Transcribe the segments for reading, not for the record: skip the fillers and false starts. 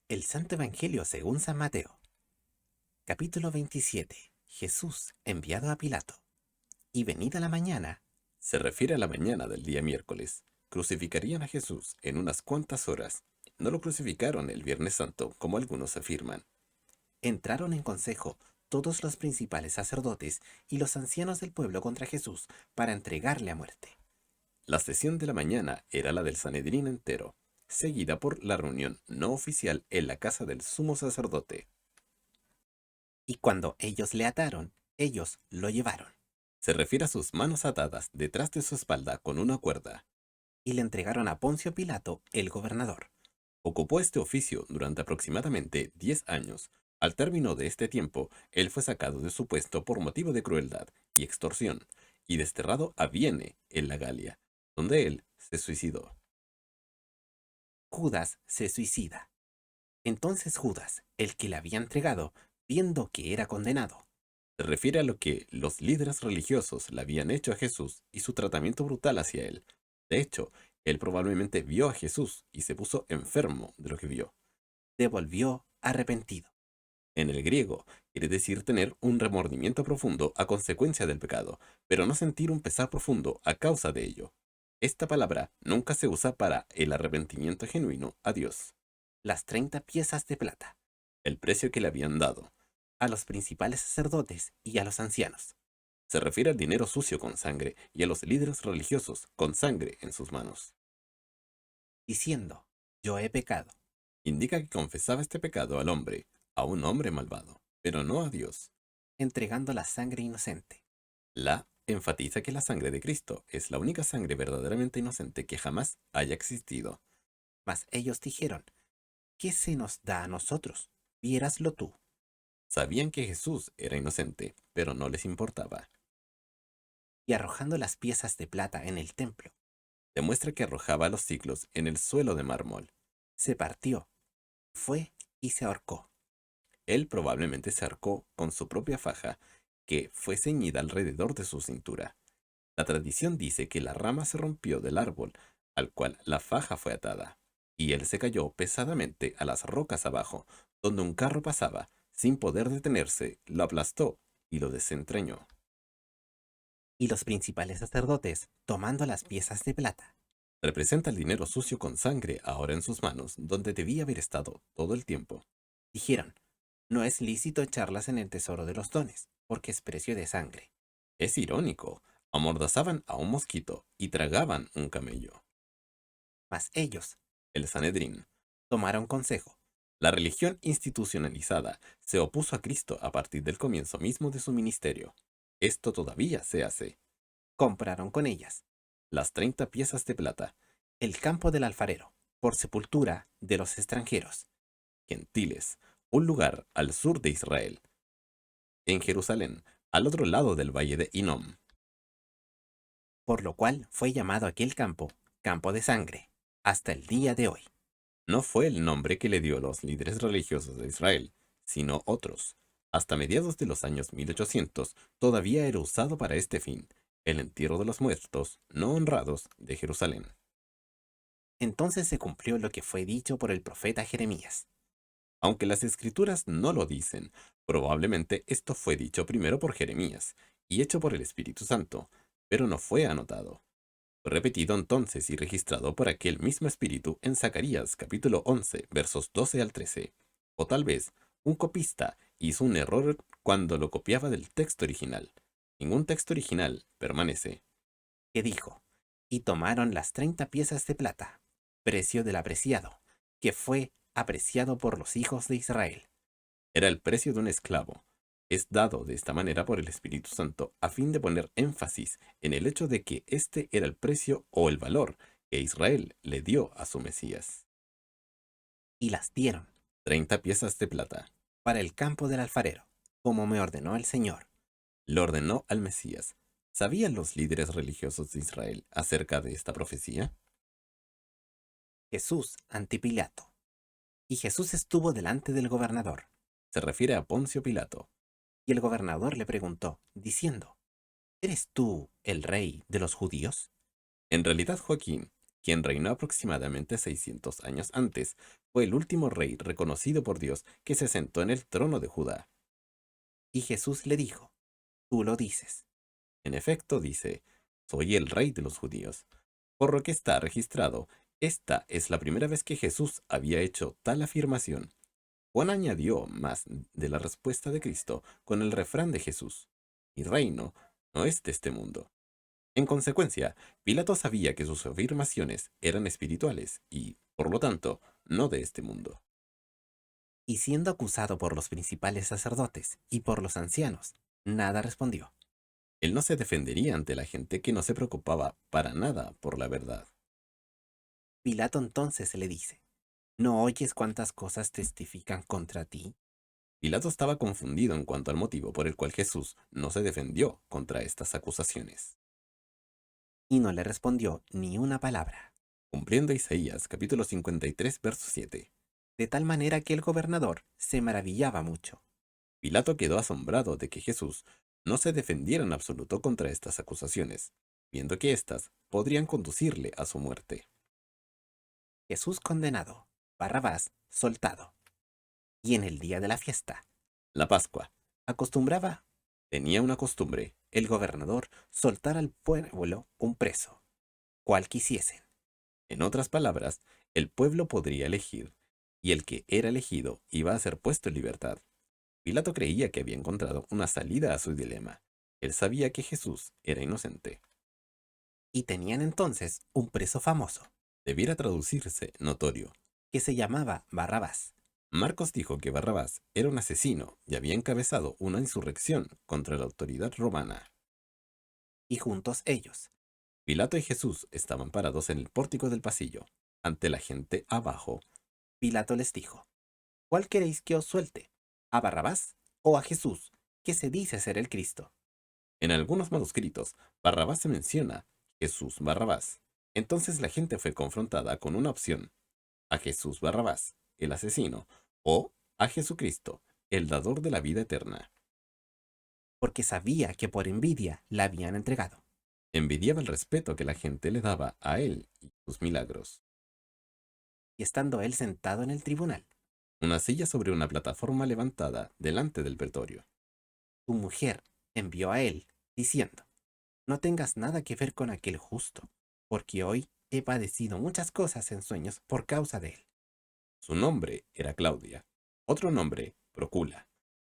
El Santo Evangelio según San Mateo. Capítulo 27. Jesús enviado a Pilato. Y venida la mañana, Se refiere a la mañana del día miércoles. Crucificarían a Jesús en unas cuantas horas. No lo crucificaron el Viernes Santo, como algunos afirman. entraron en consejo todos los principales sacerdotes y los ancianos del pueblo contra Jesús para entregarle a muerte. La sesión de la mañana era la del Sanedrín entero, seguida por la reunión no oficial en la casa del sumo sacerdote. Y cuando ellos le ataron, ellos lo llevaron Se refiere a sus manos atadas detrás de su espalda con una cuerda. y le entregaron a Poncio Pilato, el gobernador. Ocupó este oficio durante aproximadamente 10 años. Al término de este tiempo, él fue sacado de su puesto por motivo de crueldad y extorsión, y desterrado a Vienne, en la Galia, donde él se suicidó. Judas se suicida. Entonces Judas, el que le había entregado, viendo que era condenado, Se refiere a lo que los líderes religiosos le habían hecho a Jesús y su tratamiento brutal hacia él. De hecho, él probablemente vio a Jesús y se puso enfermo de lo que vio. devolvió arrepentido. En el griego, quiere decir tener un remordimiento profundo a consecuencia del pecado, pero no sentir un pesar profundo a causa de ello. Esta palabra nunca se usa para el arrepentimiento genuino a Dios, Las 30 piezas de plata el precio que le habían dado. a los principales sacerdotes y a los ancianos, Se refiere al dinero sucio con sangre y a los líderes religiosos con sangre en sus manos. diciendo, yo he pecado, Indica que confesaba este pecado al hombre, a un hombre malvado, pero no a Dios. entregando la sangre inocente. La enfatiza que la sangre de Cristo es la única sangre verdaderamente inocente que jamás haya existido. Mas ellos dijeron, ¿qué se nos da a nosotros? Viéraslo tú. Sabían que Jesús era inocente, pero no les importaba. Y arrojando las piezas de plata en el templo, Demuestra que arrojaba los siglos en el suelo de mármol. se partió, fue y se ahorcó. Él probablemente se arcó con su propia faja, que fue ceñida alrededor de su cintura. La tradición dice que la rama se rompió del árbol, al cual la faja fue atada, y él se cayó pesadamente a las rocas abajo, donde un carro pasaba, sin poder detenerse, lo aplastó y lo desentrañó. Y los principales sacerdotes, tomando las piezas de plata, Representa el dinero sucio con sangre ahora en sus manos, donde debía haber estado todo el tiempo. dijeron, no es lícito echarlas en el tesoro de los dones, porque es precio de sangre. Es irónico, amordazaban a un mosquito y tragaban un camello. Mas ellos El Sanedrín. tomaron consejo, La religión institucionalizada se opuso a Cristo a partir del comienzo mismo de su ministerio. Esto todavía se hace. compraron con ellas Las 30 piezas de plata, el campo del alfarero, por sepultura de los extranjeros, gentiles, un lugar al sur de Israel, en Jerusalén, al otro lado del valle de Hinnom. por lo cual fue llamado aquel campo campo de sangre, hasta el día de hoy. No fue el nombre que le dio los líderes religiosos de Israel, sino otros. Hasta mediados de los años 1800 todavía era usado para este fin, el entierro de los muertos no honrados de Jerusalén. Entonces se cumplió lo que fue dicho por el profeta Jeremías. Aunque las escrituras no lo dicen, probablemente esto fue dicho primero por Jeremías y hecho por el Espíritu Santo, pero no fue anotado. Fue repetido entonces y registrado por aquel mismo Espíritu en Zacarías capítulo 11 versos 12 al 13. O tal vez un copista hizo un error cuando lo copiaba del texto original. Ningún texto original permanece. Que dijo, y tomaron las 30 piezas de plata, precio del apreciado, que fue apreciado por los hijos de Israel, Era el precio de un esclavo. Es dado de esta manera por el Espíritu Santo a fin de poner énfasis en el hecho de que este era el precio o el valor que Israel le dio a su Mesías. y las dieron 30 piezas de plata. para el campo del alfarero, como me ordenó el Señor. Le ordenó al Mesías. ¿Sabían los líderes religiosos de Israel acerca de esta profecía? Jesús ante Pilato. Y Jesús estuvo delante del gobernador, Se refiere a Poncio Pilato. y el gobernador le preguntó, diciendo, ¿eres tú el rey de los judíos? En realidad, Joaquín, quien reinó aproximadamente 600 años antes, fue el último rey reconocido por Dios que se sentó en el trono de Judá. Y Jesús le dijo, tú lo dices. En efecto, dice, soy el rey de los judíos. Por lo que está registrado, esta es la primera vez que Jesús había hecho tal afirmación. Juan añadió más de la respuesta de Cristo con el refrán de Jesús: mi reino no es de este mundo. En consecuencia, Pilato sabía que sus afirmaciones eran espirituales y, por lo tanto, no de este mundo. Y siendo acusado por los principales sacerdotes y por los ancianos, nada respondió. Él no se defendería ante la gente que no se preocupaba para nada por la verdad. Pilato entonces le dice, ¿no oyes cuántas cosas testifican contra ti? Pilato estaba confundido en cuanto al motivo por el cual Jesús no se defendió contra estas acusaciones. Y no le respondió ni una palabra, Cumpliendo Isaías capítulo 53, verso 7. de tal manera que el gobernador se maravillaba mucho. Pilato quedó asombrado de que Jesús no se defendiera en absoluto contra estas acusaciones, viendo que éstas podrían conducirle a su muerte. Jesús condenado, Barrabás soltado. Y en el día de la fiesta, La Pascua acostumbraba tenía una costumbre. el gobernador soltar al pueblo un preso, cual quisiesen. En otras palabras, el pueblo podría elegir, y el que era elegido iba a ser puesto en libertad. Pilato creía que había encontrado una salida a su dilema. Él sabía que Jesús era inocente. Y tenían entonces un preso famoso, Debiera traducirse notorio. que se llamaba Barrabás. Marcos dijo que Barrabás era un asesino y había encabezado una insurrección contra la autoridad romana. Y juntos ellos, Pilato y Jesús estaban parados en el pórtico del pasillo, ante la gente abajo. Pilato les dijo, ¿cuál queréis que os suelte? ¿A Barrabás o a Jesús, que se dice ser el Cristo? En algunos manuscritos, Barrabás se menciona, Jesús Barrabás. Entonces la gente fue confrontada con una opción: a Jesús Barrabás, el asesino, o a Jesucristo, el dador de la vida eterna. Porque sabía que por envidia la habían entregado. Envidiaba el respeto que la gente le daba a él y sus milagros. Y estando él sentado en el tribunal, Una silla sobre una plataforma levantada delante del pretorio. tu mujer envió a él, diciendo, no tengas nada que ver con aquel justo, porque hoy he padecido muchas cosas en sueños por causa de él. Su nombre era Claudia. Otro nombre, Procula.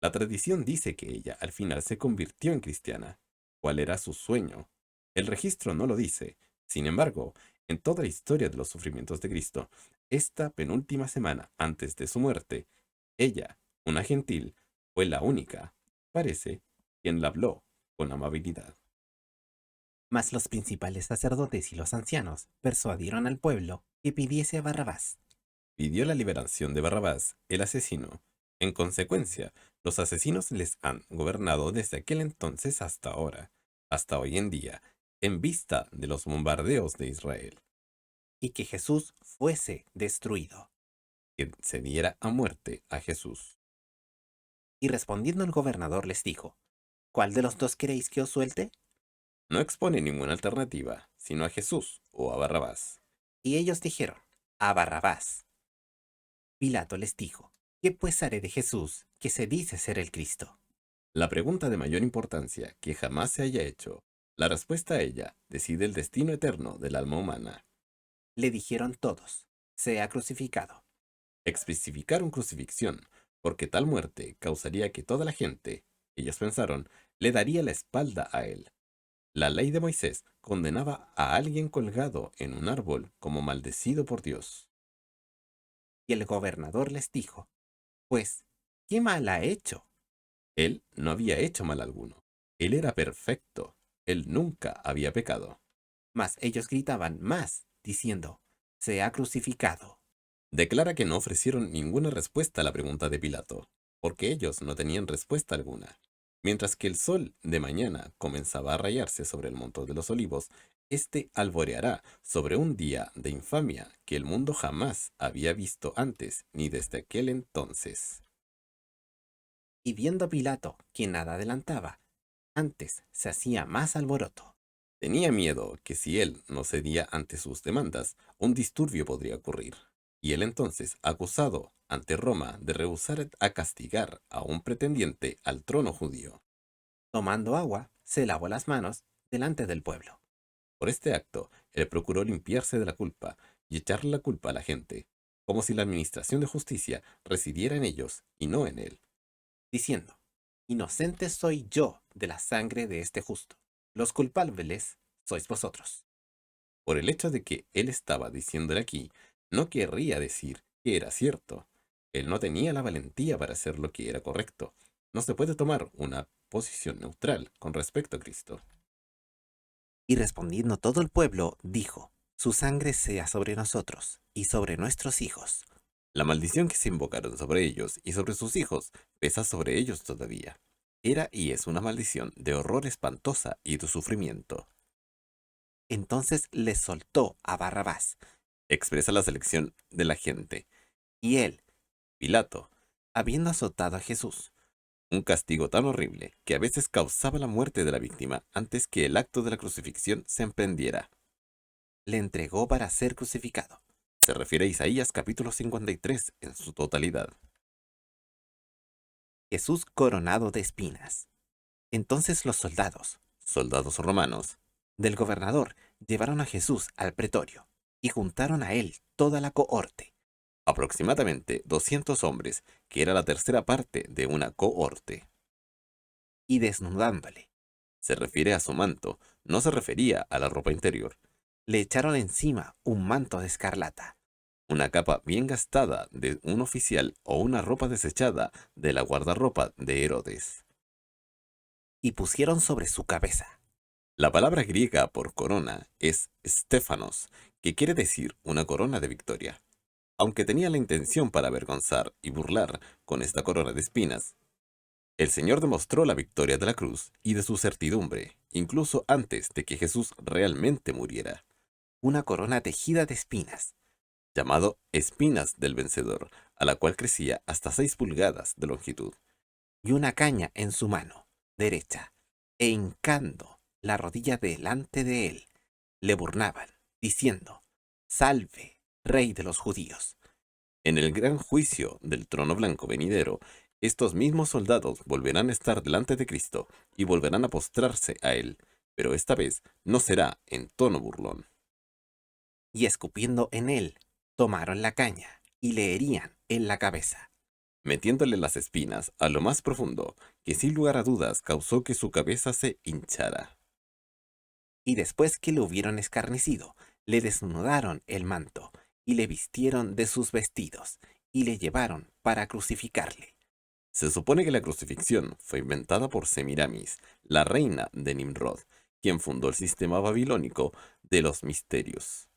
La tradición dice que ella al final se convirtió en cristiana. ¿Cuál era su sueño? El registro no lo dice. Sin embargo, en toda la historia de los sufrimientos de Cristo, esta penúltima semana antes de su muerte, ella, una gentil, fue la única, parece, quien la habló con amabilidad. Mas los principales sacerdotes y los ancianos persuadieron al pueblo que pidiese a Barrabás. Pidió la liberación de Barrabás, el asesino. En consecuencia, los asesinos les han gobernado desde aquel entonces hasta ahora, hasta hoy en día, en vista de los bombardeos de Israel, Y que Jesús fuese destruido. que se diera a muerte a Jesús. Y respondiendo el gobernador les dijo, ¿cuál de los dos queréis que os suelte? No expone ninguna alternativa, sino a Jesús o a Barrabás. Y ellos dijeron, a Barrabás. Pilato les dijo, ¿qué pues haré de Jesús, que se dice ser el Cristo? La pregunta de mayor importancia que jamás se haya hecho, la respuesta a ella decide el destino eterno del alma humana. Le dijeron todos, sea crucificado. Especificaron crucifixión, porque tal muerte causaría que toda la gente, ellos pensaron, le daría la espalda a él. La ley de Moisés condenaba a alguien colgado en un árbol como maldecido por Dios. Y el gobernador les dijo, pues, ¿qué mal ha hecho? Él no había hecho mal alguno. Él era perfecto. Él nunca había pecado. Mas ellos gritaban más, diciendo, sea crucificado. Declara que no ofrecieron ninguna respuesta a la pregunta de Pilato, porque ellos no tenían respuesta alguna. Mientras que el sol de mañana comenzaba a rayarse sobre el monte de los olivos, éste alboreará sobre un día de infamia que el mundo jamás había visto antes ni desde aquel entonces. Y viendo Pilato que nada adelantaba, antes se hacía más alboroto, Tenía miedo que si él no cedía ante sus demandas, un disturbio podría ocurrir, y él entonces, acusado ante Roma de rehusar a castigar a un pretendiente al trono judío. Tomando agua, se lavó las manos delante del pueblo, Por este acto, él procuró limpiarse de la culpa y echarle la culpa a la gente, como si la administración de justicia residiera en ellos y no en él. diciendo, inocente soy yo de la sangre de este justo. Los culpables sois vosotros. Por el hecho de que él estaba diciéndole aquí, no querría decir que era cierto. Él no tenía la valentía para hacer lo que era correcto. No se puede tomar una posición neutral con respecto a Cristo. Y respondiendo todo el pueblo, dijo, su sangre sea sobre nosotros y sobre nuestros hijos. La maldición que se invocaron sobre ellos y sobre sus hijos pesa sobre ellos todavía. Era y es una maldición de horror espantosa y de sufrimiento. Entonces les soltó a Barrabás, Expresa la selección de la gente. y él, Pilato, habiendo azotado a Jesús, un castigo tan horrible que a veces causaba la muerte de la víctima antes que el acto de la crucifixión se emprendiera. le entregó para ser crucificado. Se refiere a Isaías capítulo 53 en su totalidad. Jesús coronado de espinas. Entonces los Soldados romanos, del gobernador llevaron a Jesús al pretorio y juntaron a él toda la cohorte, aproximadamente 200 hombres, que era la tercera parte de una cohorte. y desnudándole, Se refiere a su manto, no se refería a la ropa interior. le echaron encima un manto de escarlata, Una capa bien gastada de un oficial o una ropa desechada de la guardarropa de Herodes. y pusieron sobre su cabeza, La palabra griega por corona es Stéphanos, que quiere decir una corona de victoria. Aunque tenía la intención para avergonzar y burlar con esta corona de espinas, el Señor demostró la victoria de la cruz y de su certidumbre, incluso antes de que Jesús realmente muriera, una corona tejida de espinas, llamado espinas del vencedor, a la cual crecía hasta 6 pulgadas de longitud. y una caña en su mano derecha, e hincando la rodilla delante de él, le burlaban, diciendo, Salve, Rey de los judíos. En el gran juicio del trono blanco venidero, estos mismos soldados volverán a estar delante de Cristo y volverán a postrarse a él, pero esta vez no será en tono burlón. Y escupiendo en él, tomaron la caña y le herían en la cabeza. Metiéndole las espinas a lo más profundo, que sin lugar a dudas causó que su cabeza se hinchara. Y después que le hubieron escarnecido, le desnudaron el manto y le vistieron de sus vestidos y le llevaron para crucificarle. Se supone que la crucifixión fue inventada por Semiramis, la reina de Nimrod, quien fundó el sistema babilónico de los misterios.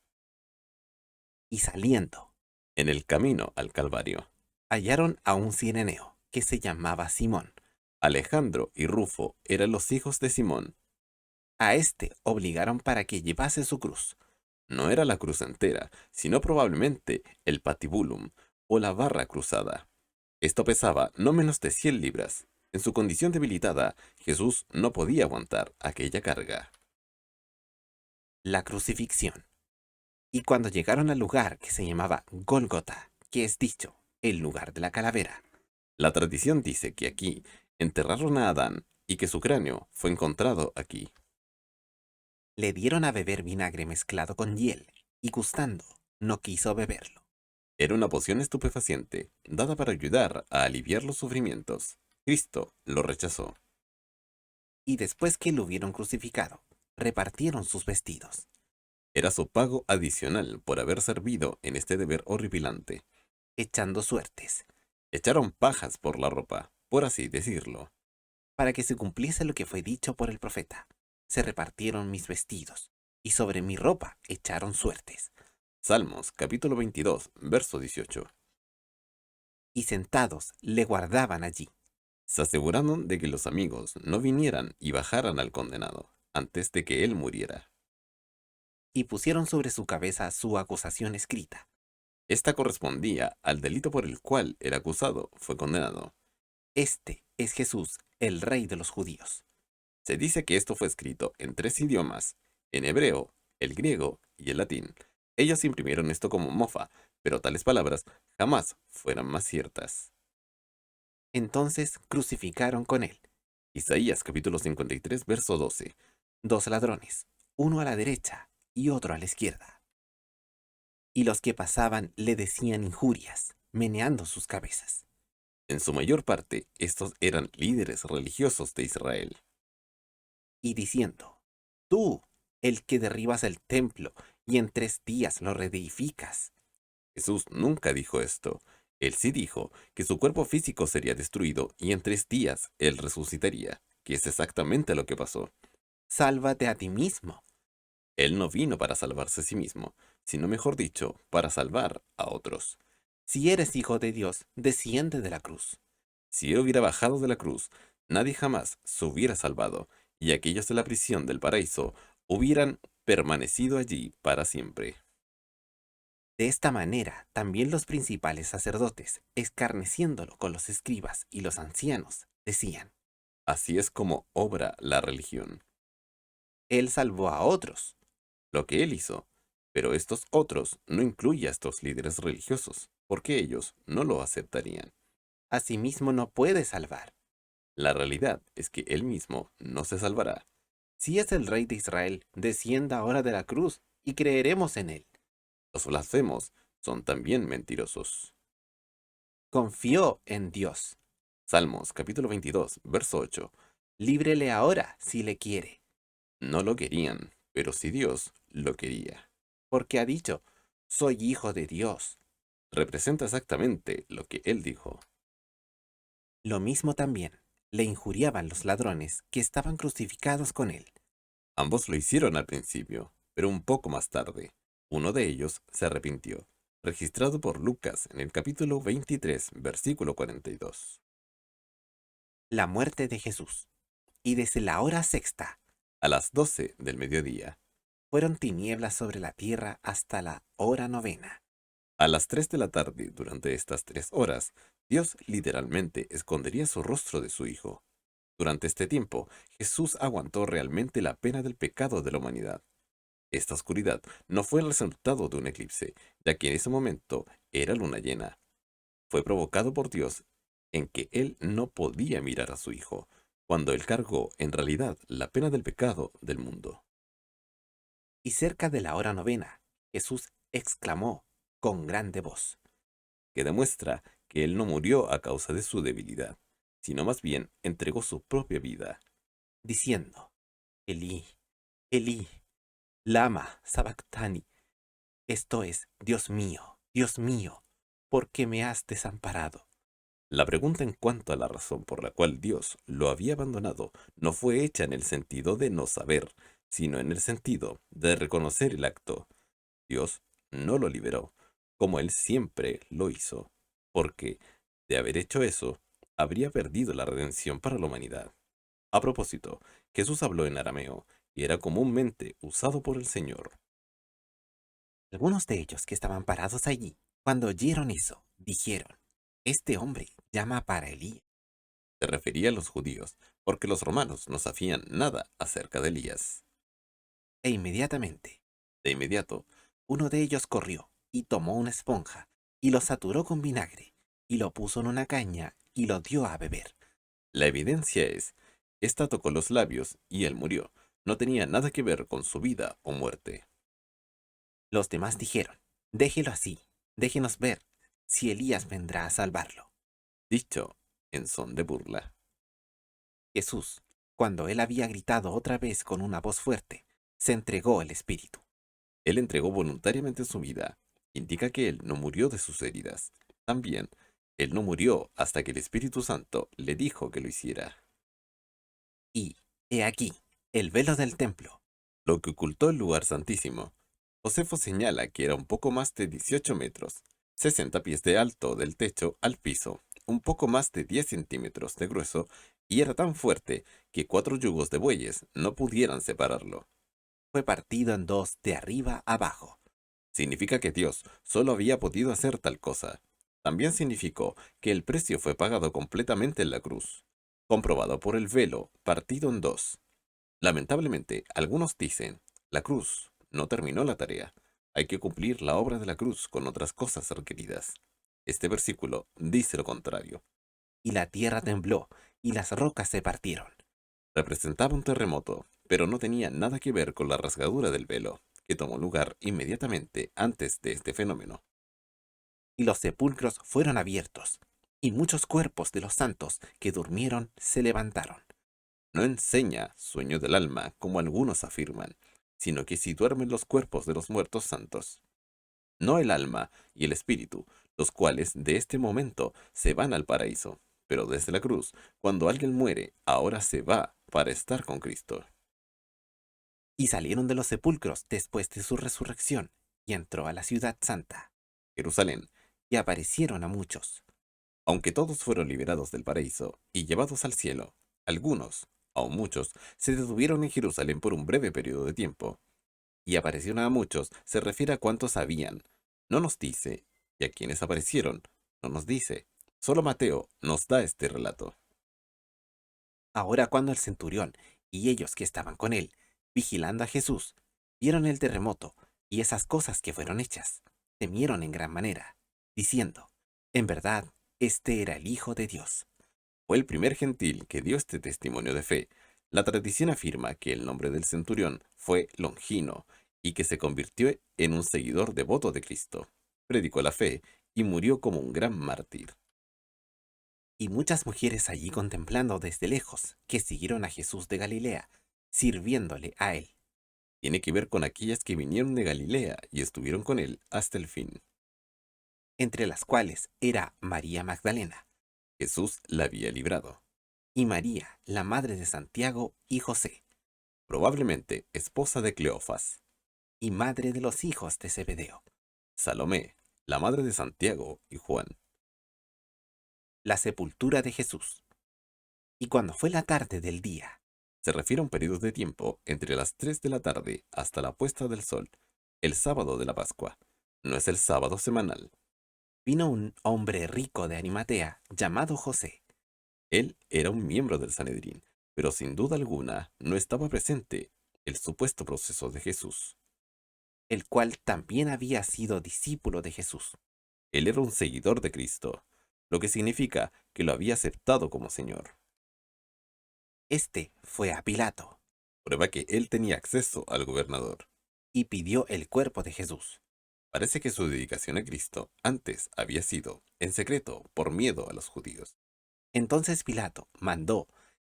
Y saliendo, En el camino al Calvario, hallaron a un cireneo que se llamaba Simón. Alejandro y Rufo eran los hijos de Simón. A éste obligaron para que llevase su cruz. No era la cruz entera, sino probablemente el patibulum o la barra cruzada. Esto pesaba no menos de 100 libras. En su condición debilitada, Jesús no podía aguantar aquella carga. La crucifixión. Y cuando llegaron al lugar que se llamaba Gólgota, que es dicho, el lugar de la calavera, La tradición dice que aquí enterraron a Adán y que su cráneo fue encontrado aquí. le dieron a beber vinagre mezclado con hiel, y gustando, no quiso beberlo. Era una poción estupefaciente, dada para ayudar a aliviar los sufrimientos. Cristo lo rechazó. Y después que lo hubieron crucificado, repartieron sus vestidos, Era su pago adicional por haber servido en este deber horripilante. echando suertes, Echaron pajas por la ropa, por así decirlo. para que se cumpliese lo que fue dicho por el profeta. Se repartieron mis vestidos, y sobre mi ropa echaron suertes. Salmos capítulo 22, verso 18. Y sentados le guardaban allí, Se aseguraron de que los amigos no vinieran y bajaran al condenado antes de que él muriera. y pusieron sobre su cabeza su acusación escrita. Esta correspondía al delito por el cual el acusado fue condenado. Este es Jesús, el Rey de los judíos. Se dice que esto fue escrito en 3 idiomas En hebreo, el griego y el latín, ellos imprimieron esto como mofa, pero tales palabras jamás fueran más ciertas. Entonces crucificaron con él Isaías capítulo 53, verso 12. 2 ladrones, uno a la derecha y otro a la izquierda. Y los que pasaban le decían injurias, meneando sus cabezas, En su mayor parte, estos eran líderes religiosos de Israel. y diciendo, tú, el que derribas el templo y en 3 días lo reedificas. Jesús nunca dijo esto. Él sí dijo que su cuerpo físico sería destruido y en 3 días él resucitaría, que es exactamente lo que pasó. Sálvate a ti mismo. Él no vino para salvarse a sí mismo, sino mejor dicho, para salvar a otros. Si eres hijo de Dios, desciende de la cruz. Si él hubiera bajado de la cruz, nadie jamás se hubiera salvado, y aquellos de la prisión del paraíso hubieran permanecido allí para siempre. De esta manera, también los principales sacerdotes, escarneciéndolo con los escribas y los ancianos, decían, Así es como obra la religión, Él salvó a otros. lo que él hizo. Pero estos otros no incluye a estos líderes religiosos, porque ellos no lo aceptarían. Asimismo no puede salvar. La realidad es que él mismo no se salvará. Si es el Rey de Israel, descienda ahora de la cruz y creeremos en Él. Los blasfemos son también mentirosos. Confió en Dios. Salmos capítulo 22, verso 8. Líbrele ahora si le quiere, No lo querían, pero si Dios lo quería. porque ha dicho, soy hijo de Dios. Representa exactamente lo que él dijo. Lo mismo también le injuriaban los ladrones que estaban crucificados con Él. Ambos lo hicieron al principio, pero un poco más tarde. Uno de ellos se arrepintió, registrado por Lucas en el capítulo 23, versículo 42. La muerte de Jesús. Y desde la hora sexta A las 12 del mediodía, fueron tinieblas sobre la tierra hasta la hora novena. a las 3 de la tarde, durante estas 3 horas, Dios literalmente escondería su rostro de su Hijo. Durante este tiempo, Jesús aguantó realmente la pena del pecado de la humanidad. Esta oscuridad no fue el resultado de un eclipse, ya que en ese momento era luna llena. Fue provocado por Dios en que él no podía mirar a su Hijo, cuando él cargó en realidad la pena del pecado del mundo. Y cerca de la hora novena, Jesús exclamó con grande voz, Que demuestra que él no murió a causa de su debilidad, sino más bien entregó su propia vida. diciendo, Elí, Elí, lama sabactani. Esto es, Dios mío, ¿por qué me has desamparado? La pregunta en cuanto a la razón por la cual Dios lo había abandonado no fue hecha en el sentido de no saber, sino en el sentido de reconocer el acto. Dios no lo liberó, como él siempre lo hizo, porque, de haber hecho eso, habría perdido la redención para la humanidad. A propósito, Jesús habló en arameo y era comúnmente usado por el Señor. Algunos de ellos que estaban parados allí, cuando oyeron eso, dijeron, este hombre llama para Elías. Se refería a los judíos, porque los romanos no sabían nada acerca de Elías. E inmediatamente, De inmediato, uno de ellos corrió y tomó una esponja y lo saturó con vinagre y lo puso en una caña y lo dio a beber. la evidencia es, esta tocó los labios y él murió. No tenía nada que ver con su vida o muerte. Los demás dijeron, déjelo así, déjenos ver si Elías vendrá a salvarlo. Dicho en son de burla. Jesús, cuando él había gritado otra vez con una voz fuerte, se entregó el Espíritu. Él entregó voluntariamente su vida. Indica que él no murió de sus heridas. También, él no murió hasta que el Espíritu Santo le dijo que lo hiciera. Y, he aquí, el velo del templo. Lo que ocultó el lugar santísimo. Josefo señala que era un poco más de 18 metros, 60 pies de alto del techo al piso, un poco más de 10 centímetros de grueso, y era tan fuerte que 4 yugos de bueyes no pudieran separarlo. Fue partido en dos de arriba abajo. Significa que Dios solo había podido hacer tal cosa. También significó que el precio fue pagado completamente en la cruz, comprobado por el velo partido en dos. Lamentablemente, algunos dicen, La cruz no terminó la tarea. Hay que cumplir la obra de la cruz con otras cosas requeridas. Este versículo dice lo contrario. Y la tierra tembló, y las rocas se partieron. Representaba un terremoto, pero no tenía nada que ver con la rasgadura del velo, que tomó lugar inmediatamente antes de este fenómeno. Y los sepulcros fueron abiertos, y muchos cuerpos de los santos que durmieron se levantaron. No enseña sueño del alma, como algunos afirman, sino que si duermen los cuerpos de los muertos santos. No el alma y el espíritu, los cuales de este momento se van al paraíso, pero desde la cruz, cuando alguien muere, ahora se va para estar con Cristo. Y salieron de los sepulcros después de su resurrección, y entró a la ciudad santa, Jerusalén, y aparecieron a muchos. aunque todos fueron liberados del paraíso y llevados al cielo, algunos, aun muchos, se detuvieron en Jerusalén por un breve periodo de tiempo. Y aparecieron a muchos se refiere a cuántos habían. No nos dice, y a quienes aparecieron, no nos dice. Solo Mateo nos da este relato. Ahora cuando el centurión y ellos que estaban con él, vigilando a Jesús, vieron el terremoto y esas cosas que fueron hechas, temieron en gran manera, diciendo, en verdad, este era el Hijo de Dios. Fue el primer gentil que dio este testimonio de fe. La tradición afirma que el nombre del centurión fue Longino y que se convirtió en un seguidor devoto de Cristo. Predicó la fe y murió como un gran mártir. Y muchas mujeres allí contemplando desde lejos, que siguieron a Jesús de Galilea, sirviéndole a él, Tiene que ver con aquellas que vinieron de Galilea y estuvieron con él hasta el fin. entre las cuales era María Magdalena, Jesús la había librado. y María, la madre de Santiago y José, Probablemente esposa de Cleofas. y madre de los hijos de Zebedeo. Salomé, la madre de Santiago y Juan. La sepultura de Jesús. Y cuando fue la tarde del día, Se refiere a un periodo de tiempo entre las 3 de la tarde hasta la puesta del sol, el sábado de la Pascua. No es el sábado semanal. vino un hombre rico de Arimatea llamado José, Él era un miembro del Sanedrín, pero sin duda alguna no estaba presente el supuesto proceso de Jesús. el cual también había sido discípulo de Jesús. Él era un seguidor de Cristo, lo que significa que lo había aceptado como Señor. Este fue a Pilato Prueba que él tenía acceso al gobernador. y pidió el cuerpo de Jesús. Parece que su dedicación a Cristo antes había sido en secreto por miedo a los judíos. Entonces Pilato mandó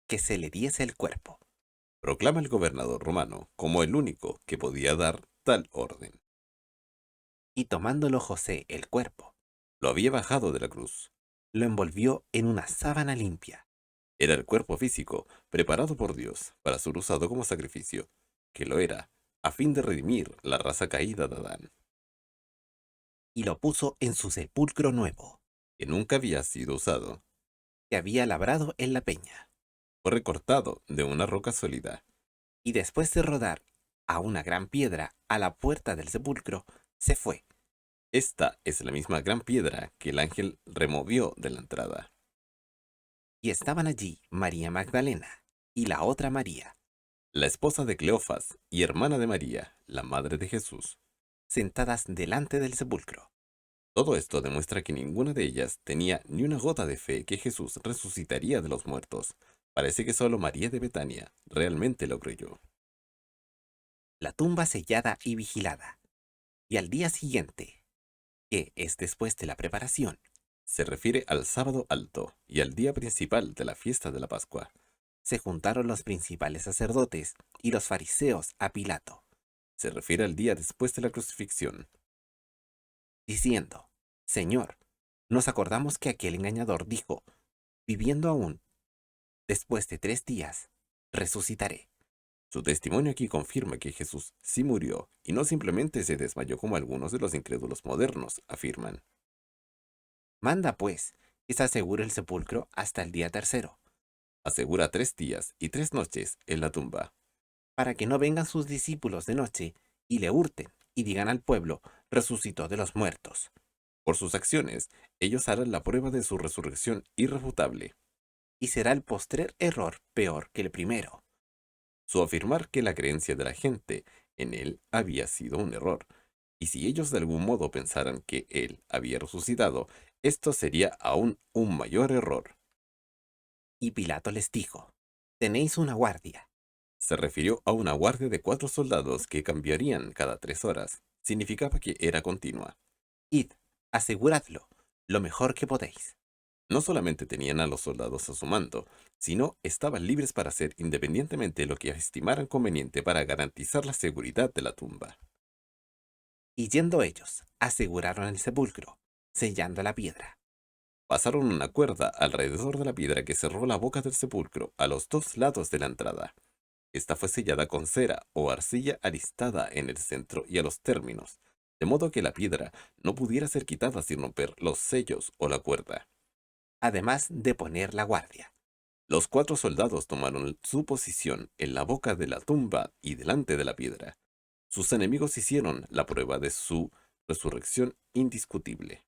que se le diese el cuerpo, Proclama el gobernador romano como el único que podía dar tal orden. y tomándolo José el cuerpo, Lo había bajado de la cruz. lo envolvió en una sábana limpia Era el cuerpo físico preparado por Dios para ser usado como sacrificio, que lo era, a fin de redimir la raza caída de Adán, y lo puso en su sepulcro nuevo, que nunca había sido usado. que había labrado en la peña. Fue recortado de una roca sólida. Y después de rodar a una gran piedra a la puerta del sepulcro, se fue. Esta es la misma gran piedra que el ángel removió de la entrada. Y estaban allí María Magdalena y la otra María, La esposa de Cleofas y hermana de María, la madre de Jesús. sentadas delante del sepulcro. Todo esto demuestra que ninguna de ellas tenía ni una gota de fe que Jesús resucitaría de los muertos. Parece que solo María de Betania realmente lo creyó. La tumba sellada y vigilada. Y al día siguiente, que es después de la preparación, Se refiere al sábado alto y al día principal de la fiesta de la Pascua. se juntaron los principales sacerdotes y los fariseos a Pilato, Se refiere al día después de la crucifixión. diciendo, Señor, nos acordamos que aquel engañador dijo, viviendo aún, después de 3 días, resucitaré. Su testimonio aquí confirma que Jesús sí murió y no simplemente se desmayó como algunos de los incrédulos modernos afirman. Manda, pues, que se asegure el sepulcro hasta el día tercero, Asegura 3 días y 3 noches en la tumba. para que no vengan sus discípulos de noche y le hurten y digan al pueblo, resucitó de los muertos. Por sus acciones, ellos harán la prueba de su resurrección irrefutable. Y será el postrer error peor que el primero. Su afirmar que la creencia de la gente en él había sido un error, y si ellos de algún modo pensaran que él había resucitado, esto sería aún un mayor error. Y Pilato les dijo, tenéis una guardia. Se refirió a una guardia de 4 soldados que cambiarían cada 3 horas. Significaba que era continua. Id, aseguradlo, lo mejor que podéis. No solamente tenían a los soldados a su mando, sino estaban libres para hacer independientemente lo que estimaran conveniente para garantizar la seguridad de la tumba. Y yendo ellos, aseguraron el sepulcro, sellando la piedra. Pasaron una cuerda alrededor de la piedra que cerró la boca del sepulcro a los 2 lados de la entrada. Esta fue sellada con cera o arcilla alistada en el centro y a los términos, de modo que la piedra no pudiera ser quitada sin romper los sellos o la cuerda. Además de poner la guardia. Los 4 soldados tomaron su posición en la boca de la tumba y delante de la piedra. Sus enemigos hicieron la prueba de su resurrección indiscutible.